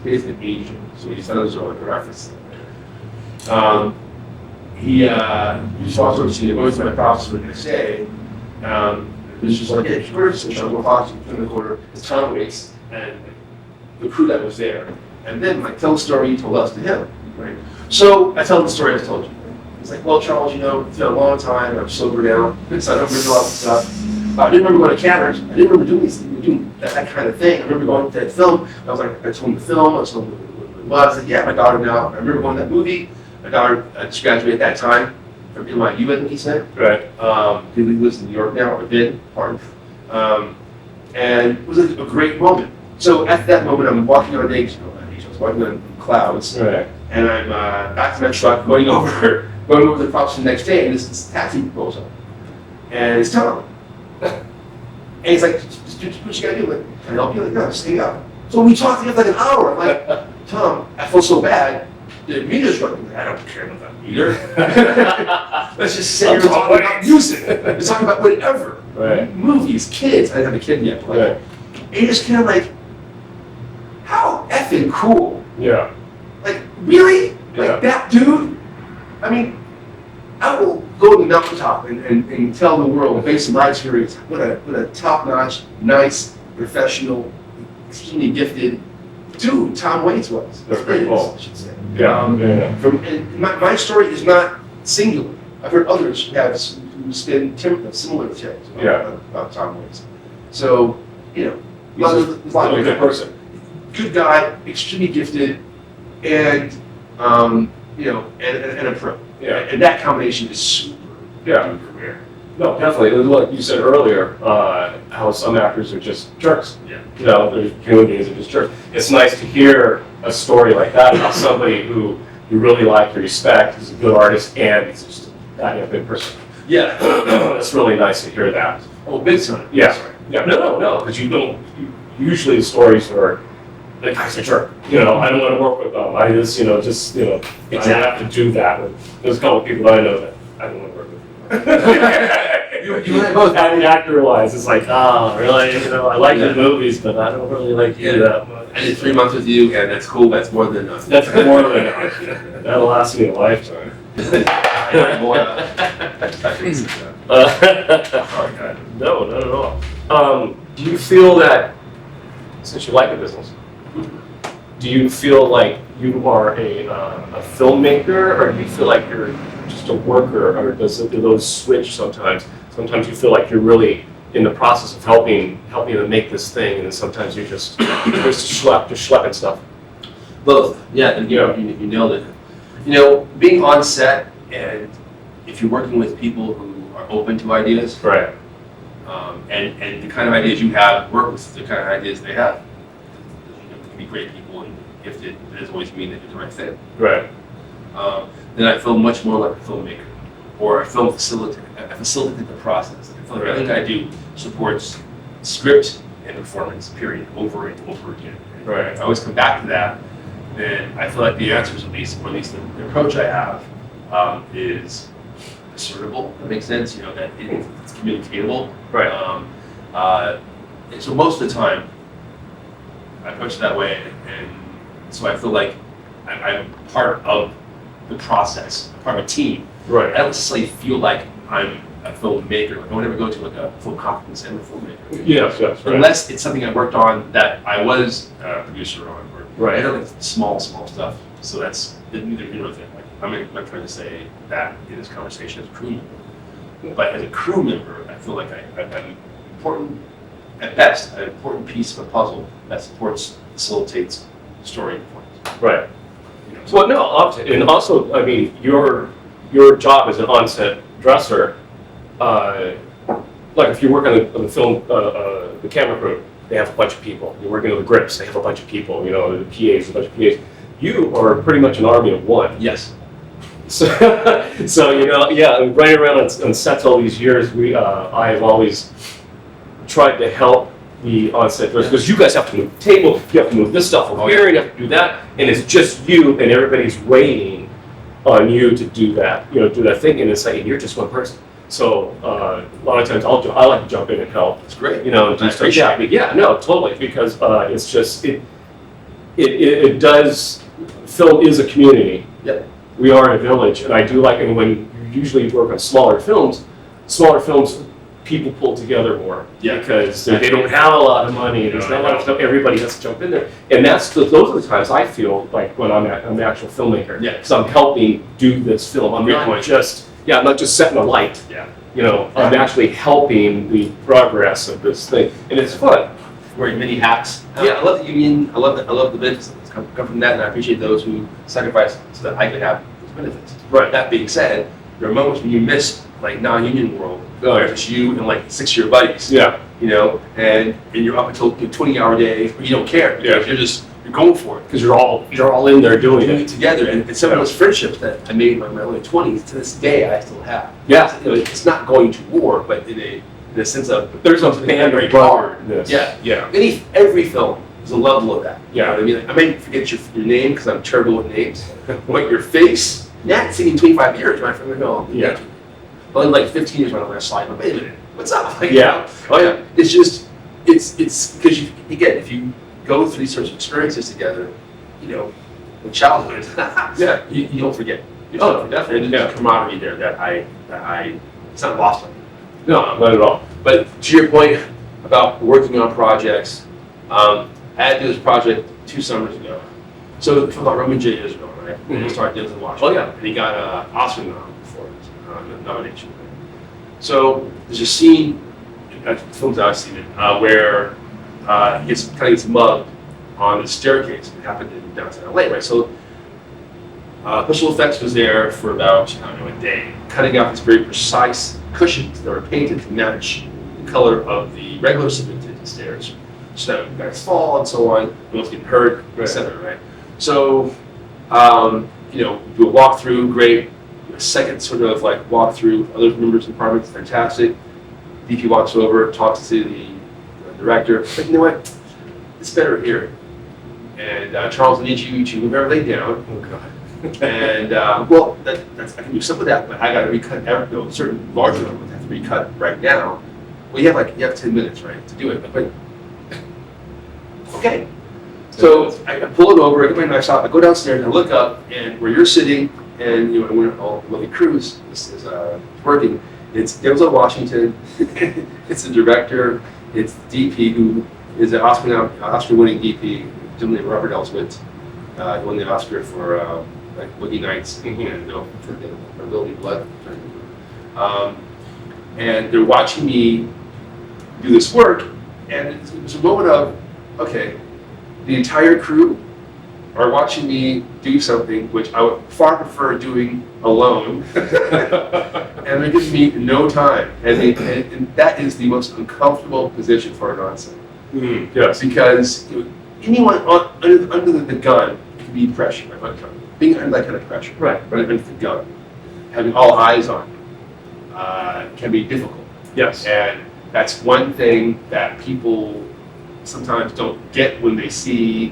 Basically Asian, so his fellows are like a reference. He just walked over to me, going to my props for the next day. It was just like, yeah, here's the Jungle Fox in the corner, it's Tom Waits, and the crew that was there. And then, tell the story you told us to him, right? So I tell him the story I just told you. He's like, well, Charles, it's been a long time, I'm sober now, so I don't remember a lot of stuff. I didn't remember going to Cantor's, I didn't remember doing that kind of thing. I remember going to that film, I was like, I told him the film, I told him what it was. I said, yeah, my daughter now, I remember going to that movie, my daughter just graduated at that time. From NYU, I think he said. Right. He lives in New York now, or been, pardon. And it was a great moment. So at that moment, I'm walking on stage, I was walking on clouds. Right. And I'm back to my truck, going over the props the next day, and this taxi rolls up. And it's Tom. And he's like, what you gotta do? Like, can I help you? Like, no, just hang out. So we talked together for like an hour. I'm like, Tom, I feel so bad. The meter's running. I don't care about that meter. Let's just say you're talking about music. You're talking about whatever. Right. Movies, kids. I didn't have a kid yet. But right. And you're just kind of like, how effing cool. Yeah. Like, really? Like that dude? I mean, I will go to the mountaintop and tell the world, based on my experience, what a top-notch, nice, professional, extremely gifted dude Tom Waits was. That's pretty cool. I should say. Yeah. And my story is not singular. I've heard others who spin similar tales about Tom Waits. So, you know, a lot of good person. Good guy, extremely gifted, and you know, and a pro. Yeah. And that combination is super rare. No, definitely. It was what you said earlier, how some actors are just jerks. Yeah. You know, there's human beings that are just jerks. It's nice to hear a story like that about somebody who you really like, you respect, is a good artist, and he's just a good person. Yeah. It's really nice to hear that. Oh, big time. Yeah. Yeah. No, because usually the stories are, the guy's a jerk. You know, I don't want to work with them. I just, exactly. I have to do that. There's a couple of people I know that I don't want to work with. You and I both. Actor-wise, it's like, really? You know, I like the movies, but I don't really like you that much. I did 3 months with you, and that's cool. That's more than enough. That's more than enough. That'll last me a lifetime. No, not at all. Do you feel that, since you like the business, do you feel like you are a filmmaker, or do you feel like you're just a worker, or do those switch sometimes? Sometimes you feel like you're really in the process of helping them make this thing, and then sometimes you're just schlepping stuff. Both. Yeah, and you nailed it. You know, being on set, and if you're working with people who are open to ideas, Right. And the kind of ideas you have, work with the kind of ideas they have. You can be great people and gifted, it doesn't always mean that you're the right fit. Right. Then I feel much more like a filmmaker, or a film facilitator. I facilitate the process. I feel like everything I do supports script and performance, period, over and over again. Right. I always come back to that, and I feel like the answers, at least the approach I have, is assertable. That makes sense. You know, that it's communicatable. Right. And so most of the time, I approach it that way, and so I feel like I'm part of the process, part of a team. Right. I don't necessarily feel like I'm a filmmaker. Like I would never go to like a full competence and a filmmaker. Yes, right. Unless it's something I worked on that I was a producer on, or Right. I know like small stuff. So that's neither here nor there. Like I'm not trying to say that in this conversation as a crew member, but as a crew member, I feel like I'm important at best, an important piece of a puzzle that facilitates story points. Right. You know, Well, no, and also, I mean, your job as an on-set dresser, like if you work on the film, the camera crew, they have a bunch of people. You're working on the grips, they have a bunch of people. You know, the PAs, a bunch of PAs. You are pretty much an army of one. yes. So you know, yeah, running around on sets all these years, I've always tried to help the on-set dressers, because you guys have to move the table, you have to move this stuff over here, and you have to do that, and it's just you, and everybody's waiting on you to do that, do that thing, and it's like, you're just one person. So a lot of times I like to jump in and help. It's great. Do stuff. Yeah, no, totally, because it's just it does. Film is a community. Yep. We are a village, and I do like it when you usually work on smaller films, people pull together more. Yeah. Because they don't have a lot of money, there's not a lot of stuff, everybody has to jump in there. And those are the times I feel like when I'm an actual filmmaker. Yeah. Because I'm helping do this film. I'm not just setting a light. Yeah. I'm actually helping the progress of this thing. And it's fun. Wearing many hats. Yeah. I love the union. I love the benefits that come from that, and I appreciate those who sacrifice so that I can have those benefits. Right. That being said, there are moments when you miss like non-union world, Oh, where it's you and like 6 of your buddies. Yeah. And you're up until 20-hour days, but you don't care. Yeah. You're going for it. Because you're all in there doing it. Together, and some of those friendships that I made in my early 20s, to this day I still have. Yeah. It's not going to war, but in a sense of There's a band of brotherness. Yeah. Yeah. Every film is a level of that. Yeah. You know what I mean? Like, I may forget your name because I'm terrible with names, but your face, Nat singing 25 years, my friend would go, Yeah. Well, in like 15 years when I'm going to slide, but wait a minute, what's up? Like, Yeah. Oh yeah. It's just, it's because if you go through these sorts of experiences together, in childhood, Yeah. you don't forget. Oh, definitely. And there's a camaraderie there that I it's not lost on me. No, not at all. But to your point about working on projects, I had to do this project 2 summers ago. So for the Roman J. Israel, right? And he started Denzel Washington. Oh, yeah. And he got an Oscar nom for it, nomination. So there's a scene, films I've seen it, where he gets mugged on the staircase. It happened in downtown LA, right? So special effects was there for about, a day, cutting out these very precise cushions that were painted to match the color of the regular cemented stairs. So that guys fall and so on, no one's getting hurt, etc. Right? So, do a walkthrough, great. A second sort of like walkthrough, other members of the department, fantastic. DP walks over, talks to the director. But you know what? It's better here. And Charles, I need you to move everything down. Oh, God. And that's I can do some of that, but I got to recut certain larger numbers have to recut right now. Well, you have 10 minutes, right, to do it. But okay. So I pull it over, I get my knife out, I go downstairs and I look up, and where you're sitting, and when all Lovely Cruz is working, it's Denzel Washington, it's the director, it's DP, who is an Oscar-winning DP, gentleman named Robert Elswit. He won the Oscar for Boogie Nights and for Lily Blood. And they're watching me do this work, and it's a moment of, okay, the entire crew are watching me do something which I would far prefer doing alone, and they're giving me no time, and that is the most uncomfortable position for an onset. Mm-hmm. Yes. Because anyone under the gun can be pressure, right? Being under that kind of pressure, right under the gun, having all eyes on you, can be difficult. Yes. And that's one thing that people sometimes don't get when they see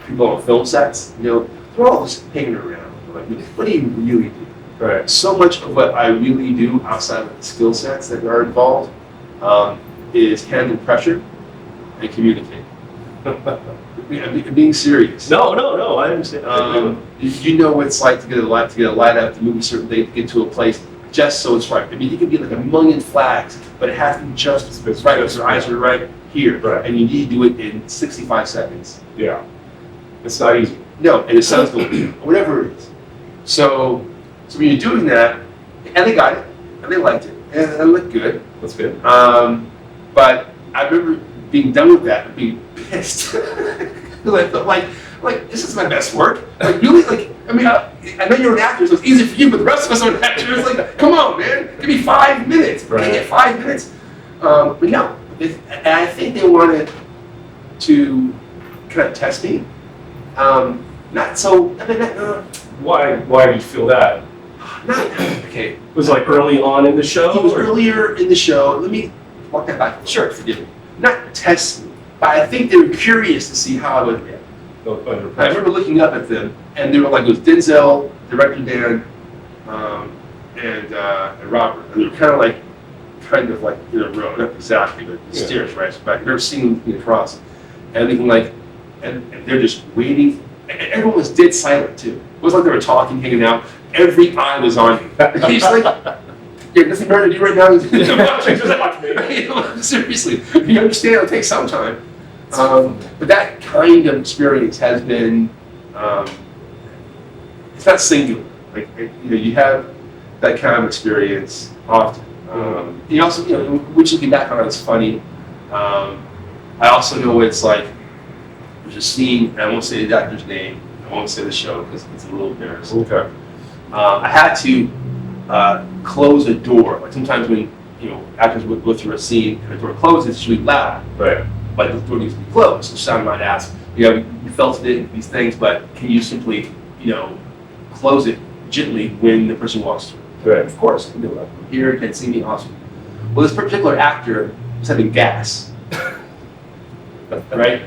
people on film sets. They're all just hanging around. Like, what do you really do? Right. So much of what I really do outside of the skill sets that are involved is handle pressure and communicate. I'm being serious. No, I understand. You know what it's like to get a light up, to move a certain thing, to get to a place just so it's right. I mean, you can be like a million flags, but it has to be just as right. Your eyes are right here, right. And you need to do it in 65 seconds. Yeah, it's not easy. No, and it sounds good, whatever it is. So when you're doing that, and they got it, and they liked it, and it looked good. That's good. But I remember being done with that and being pissed. Because I felt like this is my best work. Like really, I know you're an actor, so it's easy for you, but the rest of us aren't actors. Like, come on, man, give me 5 minutes. Right. Can't get 5 minutes. But no, and I think they wanted to kind of test me. Not so. Why do you feel that? Okay. It was like early on in the show? It was earlier in the show. Let me walk that back. Sure, forgive me. Not test me, but I think they were curious to see how I would react. I remember looking up at them, and they were like, it was Denzel, director Dan, and Robert. And they were kind of like in a row, not exactly, but stairs, right? So back, I've never seen them across. And and they're just waiting. And everyone was dead silent too. It wasn't like they were talking, hanging out. Every eye was on you. He's like, yeah, nothing better to do right now. Seriously, you understand it'll take some time. But that kind of experience has been, it's not singular. Like, you have that kind of experience often. You also, which looking back on it, it's funny. I also know it's like, there's a scene, and I won't say the actor's name, I won't say the show because it's a little embarrassing. Okay. I had to close a door. Like sometimes when actors would go through a scene and the door closes, it's really loud. Right. But the door needs to be closed. So someone might ask, you felt it, these things, but can you simply, close it gently when the person walks through? Right. Of course, I can do it. I'm here, you can see me, awesome. Well, this particular actor was having gas. Right?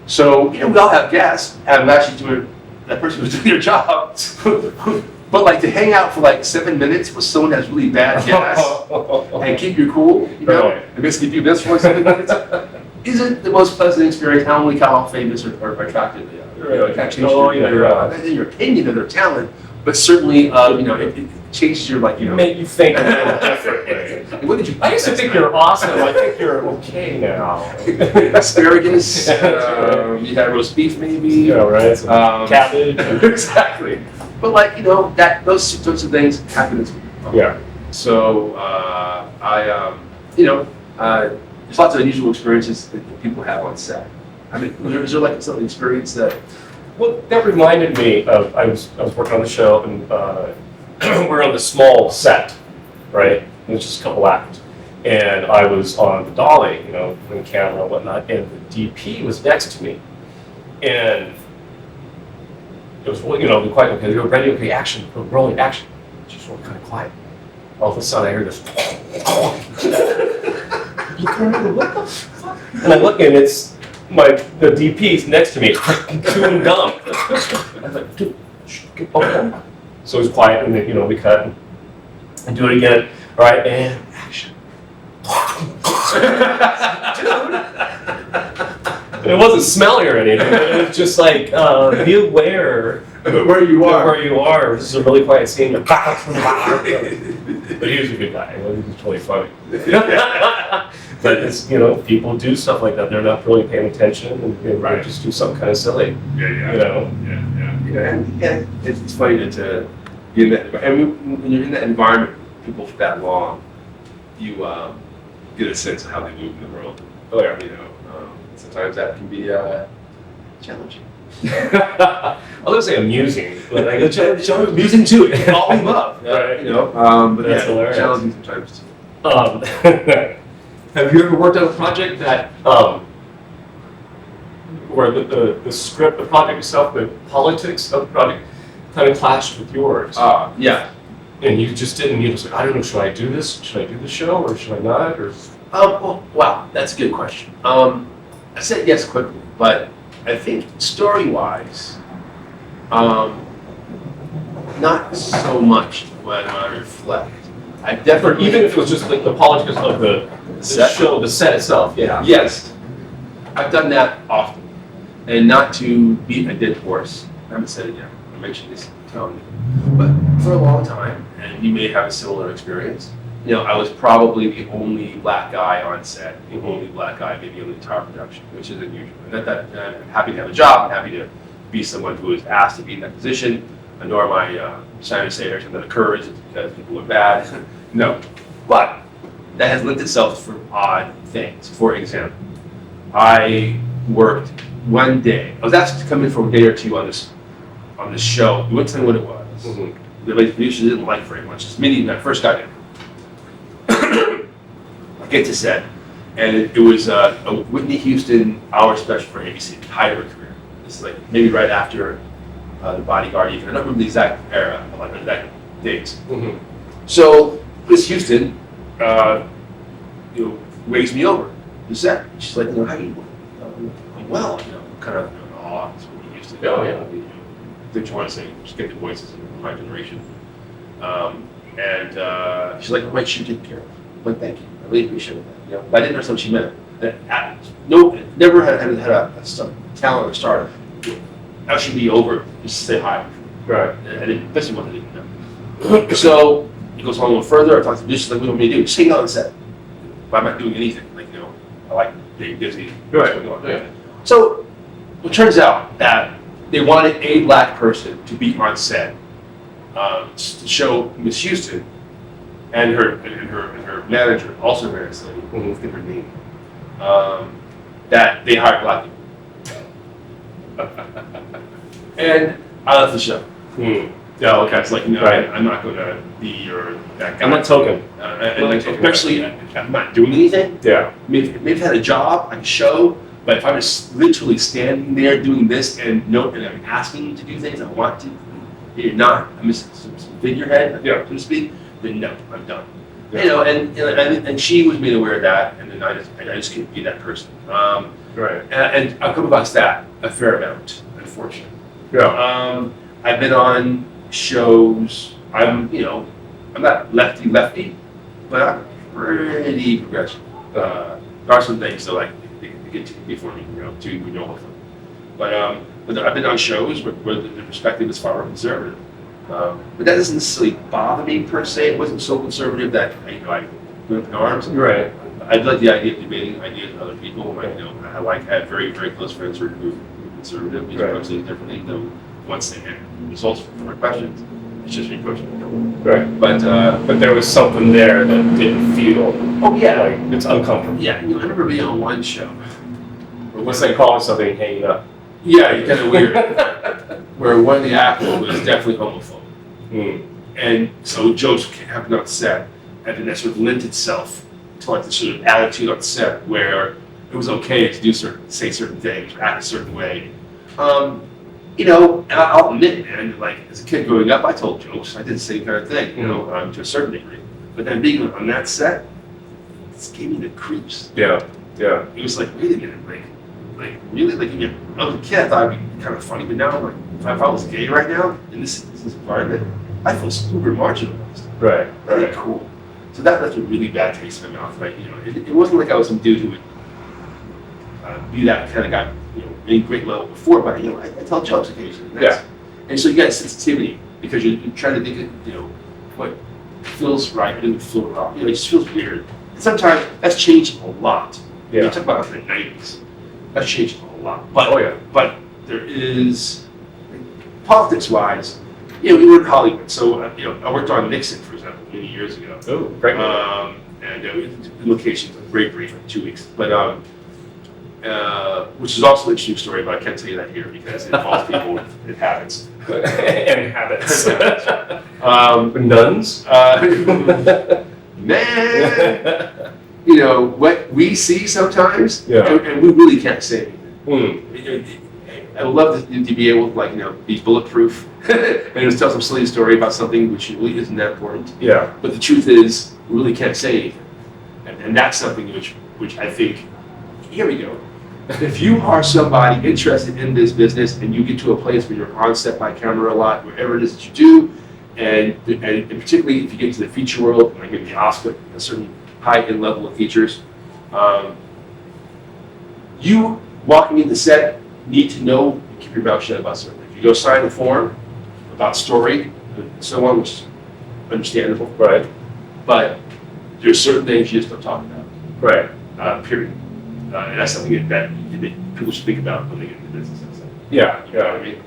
So, we all have gas, and I'm actually doing, that person was doing their job. But like to hang out for like 7 minutes with someone that's really bad gas and keep you cool, Right. and basically do this for like 7 minutes, isn't the most pleasant experience. Not only how famous or attractive they are, Right. it can change your opinion of their talent, but certainly, changed your like, Made you think a little differently. What did you? I used to think you're awesome. I think you're okay now. Asparagus. You had roast beef, maybe. Yeah, right. Cabbage. Exactly. But like that those sorts of things happen as well. Yeah. So there's lots of unusual experiences that people have on set. I mean, is there like some experience that? Well, that reminded me of I was working on the show and we're on the small set, right? It was just a couple actors, and I was on the dolly, in the camera and whatnot, and the DP was next to me, and it was the quiet. Okay, they go ready. Okay, action. Rolling action. Just kind of quiet. All of a sudden, I hear this. What the fuck? And I look, and it's the DP's next to me, chewing gum. I was like, dude, okay. So it was quiet, and then we cut and do it again. All right, and action. Dude. It wasn't smelly or anything. It was just like, be aware where you are. Where you are. This is a really quiet scene. But he was a good guy. He was totally funny. But it's people do stuff like that. They're not really paying attention, and they just do something kind of silly. Yeah. And it's funny to be in that. And when you're in that environment, people for that long, you get a sense of how they move in the world. Oh yeah. Sometimes that can be challenging. I was gonna say amusing, but I guess amusing too. All of the above, right? But that's hilarious. Challenging sometimes too. Have you ever worked on a project that where the script, the project itself, the politics of the project kind of clashed with yours? Yeah. And you just didn't. You just like, I don't know. Should I do this? Should I do the show, or should I not? Or wow, that's a good question. I said yes quickly, but I think story-wise, not so much when I reflect. I definitely, even if it was just like the politics of the show, the set itself. Yeah. Yes, I've done that often, and not to beat a dead horse. I haven't said it yet. I mentioned this tone, but for a long time, and you may have a similar experience. I was probably the only black guy on set, the only black guy maybe on the entire production, which is unusual. And I'm happy to have a job. I'm happy to be someone who is asked to be in that position. Nor am I trying to say every time that occurs it's because people are bad. No. But that has lent itself for odd things. For example, I worked one day. I was asked to come in for a day or two on this show. You wouldn't tell me what it was. Mm-hmm. The producer didn't like very much. It's me when I first got in. I get to set, and it was a Whitney Houston hour special for ABC, the height of her career. It's like maybe right after The Bodyguard, even. I don't remember the exact era, like the exact dates. Mm-hmm. So Miss Houston, waves me over the set. She's like, how you doing? I'm well, kind of in awe. It's Whitney Houston. Oh yeah. Didn't you want to say, just get the voices of my generation. And she's like, my shoe taken care of. I'm like, thank you. I really appreciate that. But I didn't understand what she meant. Never had a talent or starter. How should be over? Just say hi. Right. I didn't. That's what I didn't know. So it goes on a little further. I talk to the producer, like, what do you want me to do? Just hang out on set. But I'm not doing anything. I like being busy. Right. Yeah. So it turns out that they wanted a black person to be on set to show Miss Houston and her manager, also very nice lady, I forget her name, that they hired black people. And I left the show. Yeah, okay. It's like, right. I'm not going to be your that guy. I'm not token. Especially, I'm not doing anything. Yeah. Maybe if I had a job, I could show. But if I was literally standing there doing this and I'm asking you to do things I want to, you're not. I'm just some figurehead, so to speak. Then no, I'm done. Yeah. And she was made aware of that, and then I just couldn't be that person. Right. And I've come across that a fair amount, unfortunately. Yeah. I've been on shows. I'm not lefty, but I'm pretty progressive. There are some things that they get to before me, hopefully. But I've been on shows where the perspective is far more conservative. But that doesn't necessarily bother me per se. It wasn't so conservative that I put up in arms. Right. I like the idea of debating ideas with other people. I had very, very close friends who were conservative. We approach things differently. Though once they had results from our questions, it's just reapproaching it. Right. But there was something there that didn't feel. Oh yeah. Like it's uncomfortable. Yeah. I remember being on one show. What's they call something hanging up? Yeah, it's kind of weird. Where one of the actors was definitely homophobic. And so jokes happened on set, and then that sort of lent itself to like the sort of attitude on set where it was okay to say certain things, act a certain way. And I'll admit, man, like as a kid growing up, I told jokes. I did the same kind of thing, to a certain degree. But then being on that set, it gave me the creeps. Yeah. Yeah. It was like, wait a minute, like really, like when I was a kid, I thought it'd be kind of funny, but now, like, if I was gay right now in this environment, I feel super marginalized. Right. Very cool. So that left a really bad taste in my mouth. Like, it wasn't like I was some dude who would be that kind of guy, any great level before, but I tell jokes occasionally. And so you got sensitivity because you're trying to think of, what feels right, but it doesn't feel wrong. It just feels weird. And sometimes that's changed a lot. Yeah. You talk about the 90s. That's changed a lot. But but there is, politics-wise, we were in Hollywood. So I worked on Nixon, for example, many years ago. Oh, great. And the locations, a great brief, 2 weeks. But which is also an interesting story, but I can't tell you that here because it involves people with habits. And habits. Nuns. Man. What we see sometimes, Yeah. and we really can't say anything. I would love to be able to, be bulletproof and just tell some silly story about something which really isn't that important. Yeah. But the truth is, we really can't say anything. And that's something which I think, here we go. If you are somebody interested in this business and you get to a place where you're on set by camera a lot, wherever it is that you do, and particularly if you get into the feature world, like maybe the Oscar, a certain high-end level of features, you walking into set need to know, keep your mouth shut about certain things. You go sign a form about story and so on, which is understandable. Right. But there's certain things you just don't talk about. Right. Period. And that's something that people should think about when they get into business. Yeah. You know what I mean?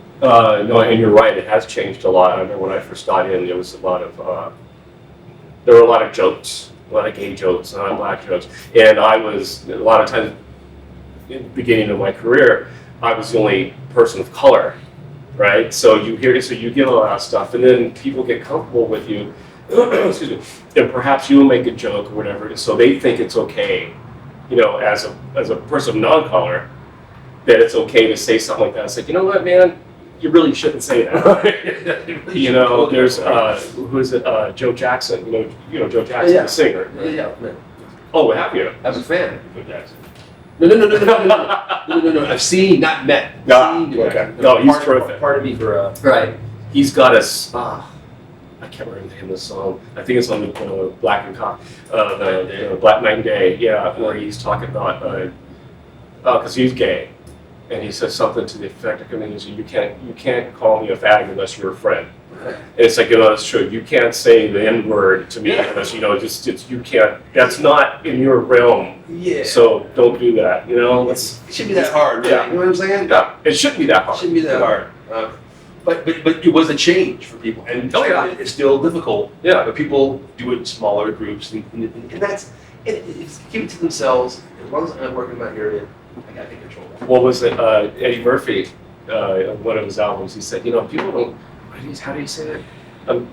No, and you're right. It has changed a lot. I remember when I first got in, there was a lot of there were a lot of jokes, a lot of gay jokes, a lot of black jokes, and I was a lot of times in the beginning of my career, I was the only person of color, right? So you get a lot of stuff, and then people get comfortable with you, excuse me, and perhaps you'll make a joke or whatever, so they think it's okay, as a person of non-color, that it's okay to say something like that. It's like, you know what, man, you really shouldn't say that. There's who is it? Joe Jackson. Joe Jackson, the singer. Yeah, man. Oh, have you? I was a fan of Joe Jackson. No. I've seen, not met. No, okay. No, he's terrific. Pardon me for right. He's got a. I can't remember the name of the song. I think it's on the Black and Cock, the Black Night and Day. Yeah, where he's talking about because he's gay. And he says something to the effect of, you can't call me a fag unless you're a friend. And it's like, that's true. You can't say the N-word to me unless, you can't. That's not in your realm. Yeah. So don't do that. It shouldn't be that hard. Yeah. You know what I'm saying? Yeah. It shouldn't be that hard. It shouldn't be that hard. But it was a change for people, and it's still difficult. Yeah. But people do it in smaller groups, and that's keep it to themselves. As long as I'm working in my area, I got to control that. What was it? Eddie Murphy, on one of his albums, he said, people don't. How do you say it? I'm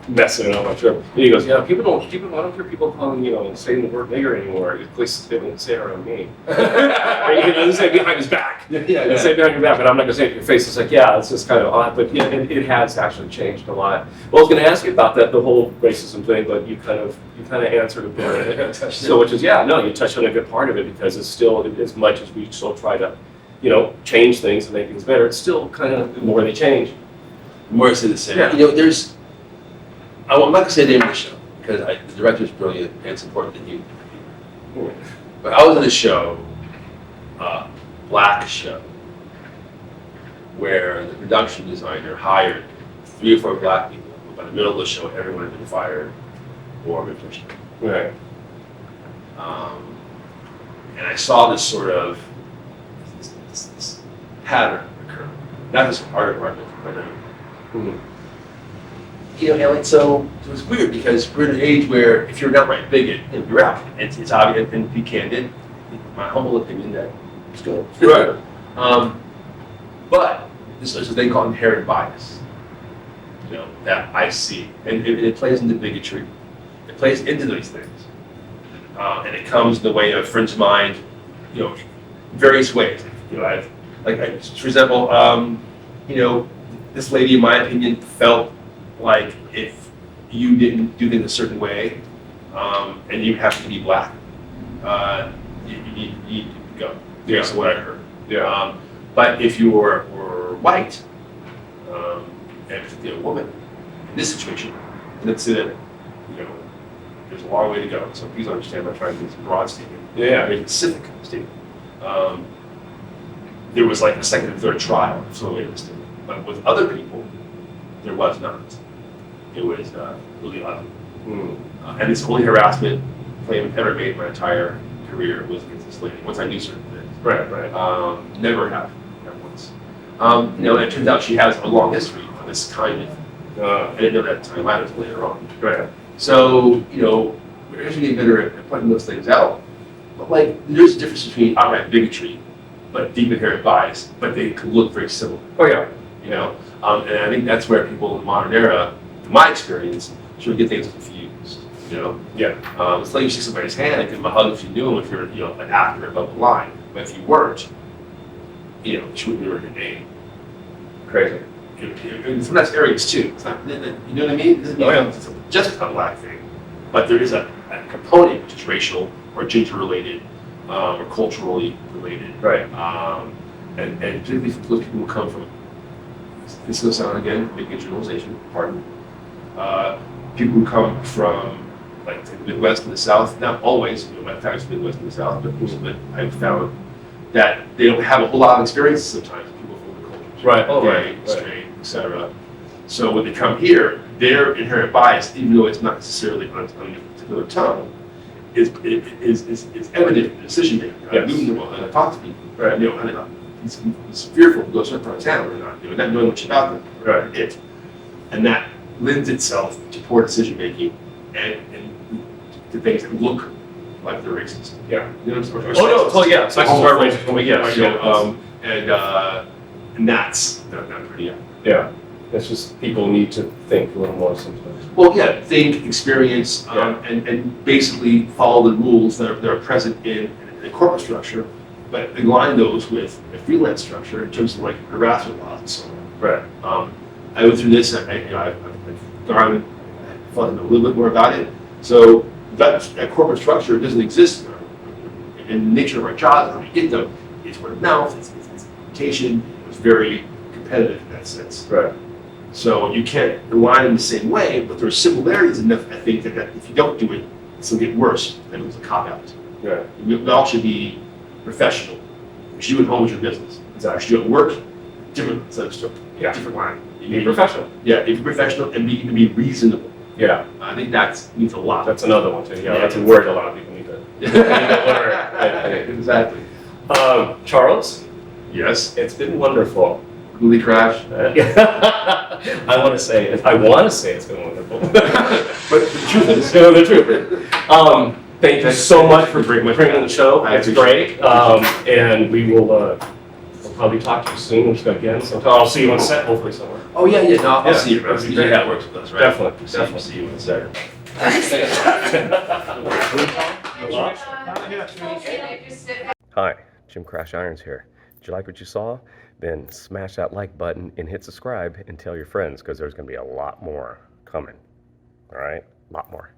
messing it up, I'm sure. And he goes, I don't hear people calling, saying the word nigger anymore. At least they don't say it around me. They say it behind his back. They say it behind your back, but I'm not going to say it in your face. It's like, it's just kind of odd, but it has actually changed a lot. Well, I was going to ask you about that, the whole racism thing, but you kind of answered a bit of it. So, which is, you touched on a good part of it because it's still, as much as we still try to, change things and make things better, it's still kind of, the more they change. The more it's in the same. Yeah. I'm not going to say the name of the show because the director's brilliant and it's important that you. But I was in a show, black show, where the production designer hired 3 or 4 black people. By the middle of the show, everyone had been fired or been pushed. Right. And I saw this sort of this pattern occur. Not just art department, but you know, and like, so it was weird because we're in an age where if you're an outright bigot, you're out. It's obvious, and to be candid, in my humble opinion, that it's good. Right. But this is what they call inherent bias. You know, that I see, and it plays into bigotry. It plays into these things, and it comes in the way of friends of mine, you know, various ways. You know, for example, you know, this lady, in my opinion, felt like if you didn't do things a certain way, and you happen to be black, you need to go. Yeah. Based on what I heard. Yeah. But if you were white, and particularly a woman, in this situation, let's say that, you know, there's a long way to go. So please understand, I'm trying to make a broad statement. Yeah. Very specific statement. There was like a second and third trial, so it was, but with other people, there was not. It was really ugly. And it's the only harassment claim I've ever made in my entire career was against this lady. Once I knew certain things. Right. Right. Never have once. You know, and it turns out she has a long history of this kind of. I didn't know that at the time, either until later on. Right. So, you know, we're actually getting better at pointing those things out. But like, there's a difference between outright bigotry, but deep inherent bias, but they could look very similar. Oh yeah. You know, and I think that's where people in the modern era, in my experience, sort of get things confused. You know. Yeah. It's like you see somebody's hand, and give them a hug if you knew them, if you're, you know, an actor above the line. But if you weren't, you know, she wouldn't remember your name. Crazy. And sometimes areas too. It's not, you know what I mean? It doesn't mean it's just a black thing, but there is a component which is racial or gender related or culturally related. Right. And particularly for those people who come from, this is going to sound again, making a generalization, pardon. People who come from like the Midwest and the South, not always, you know, my family's Midwest and the South, but I've found that they don't have a whole lot of experiences sometimes. People from the cultures. Right. Oh, gay, right. straight, etc. So when they come here, their inherent bias, even though it's not necessarily on a particular tongue, is evident in the decision making. Yes. I talk to people, Right. you know, and he's fearful to go to a certain part of town or not, you know, not knowing much about them. Right. And that lends itself to poor decision making and to things that look like they're racist. Yeah. You know what I'm saying? Oh no. Well, yeah. Sexist or racist. Well, yes. You know, and that's not pretty. Yeah. It's just people need to think a little more sometimes. Well, yeah, think, experience, and basically follow the rules that are present in a corporate structure, but align those with a freelance structure in terms of like harassment laws and so on. Right. I went through this. I've gone, I thought a little bit more about it. So that corporate structure doesn't exist in the nature of our jobs. How we get them is word of mouth. It's reputation. It's very competitive in that sense. Right. So you can't align in the same way, but there are similarities enough, I think, that if you don't do it, it'll get worse than it was a cop-out. Right. We all should be professional. What you do at home is your business. Exactly. What you do at work, different set of stuff. Yeah. Different line. Be professional. Yeah, be professional and be reasonable. Yeah. I think that means a lot. That's another one too. Yeah. That's a word a lot of people need to learn. Exactly. Charles. Yes. It's been wonderful. Really crash. I want to say it's been wonderful. But the truth is, the truth. Thank you so much for bringing the show. It's great. And we will we'll probably talk to you soon again. So I'll see you on set, hopefully somewhere. oh yeah, no, I'll see you. That's Usually great. how it works with us, right? Definitely. See you on set. Hi, Jim Crash Irons here. Did you like what you saw? Then smash that like button and hit subscribe and tell your friends because there's going to be a lot more coming. All right? A lot more.